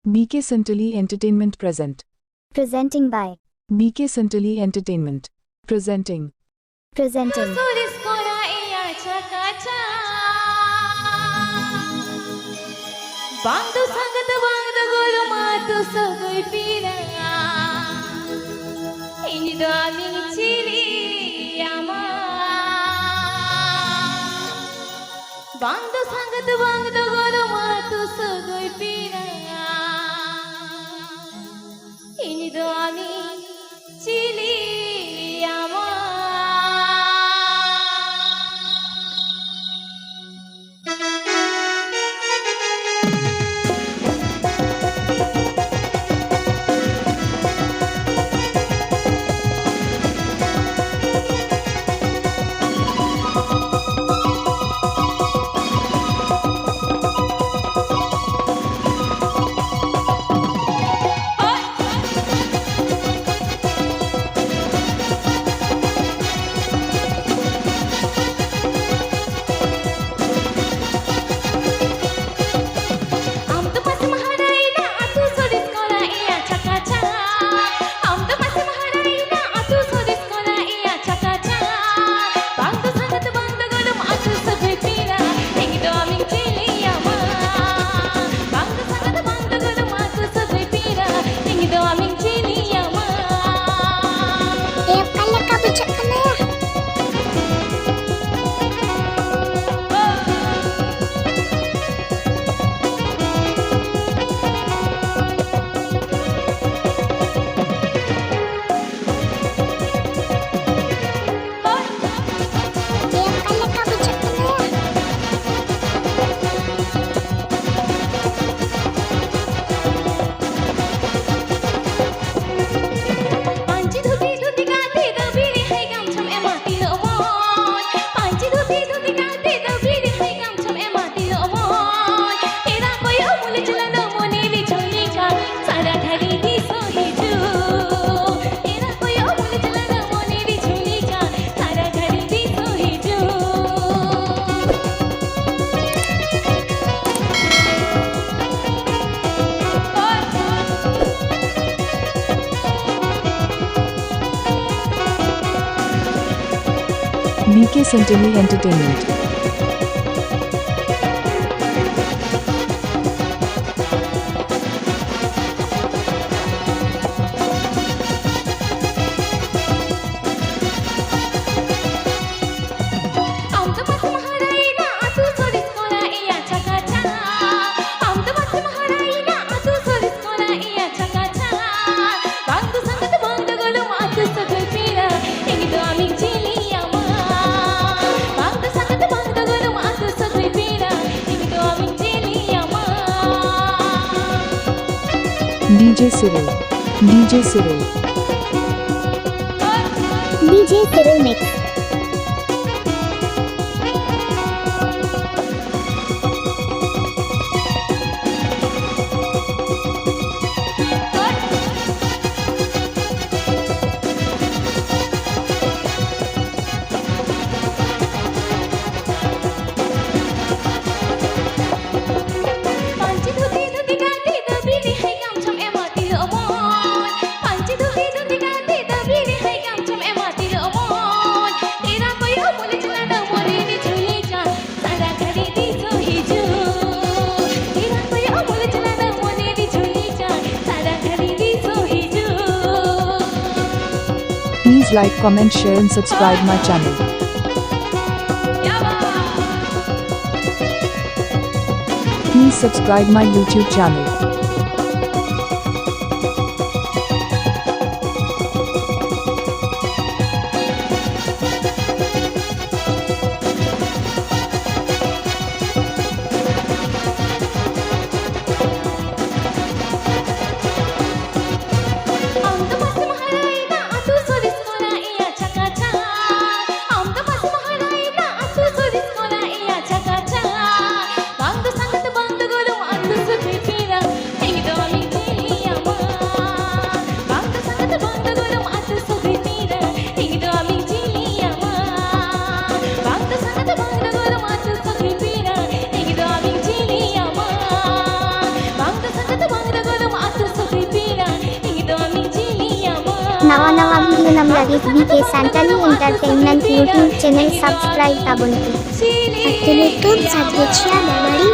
BK Santali Entertainment present. Presenting by BK Santali Entertainment. Presenting. Presenting Bangdu sangat bangdu golu matu Sagai Pera ini doa cili ama Bangdu sangat bangdu golu matu Sagai Pera ini doa cili ama BK Santali Entertainment. DJ SIRIL. DJ SIRIL. DJ SIRIL Mix. Please like, comment, share and subscribe my channel. Please subscribe my YouTube channel. नवा नवा video number SB के सैंटली entertainment YouTube channel subscribe ताबन के। Jhilik At the YouTube subscription Memari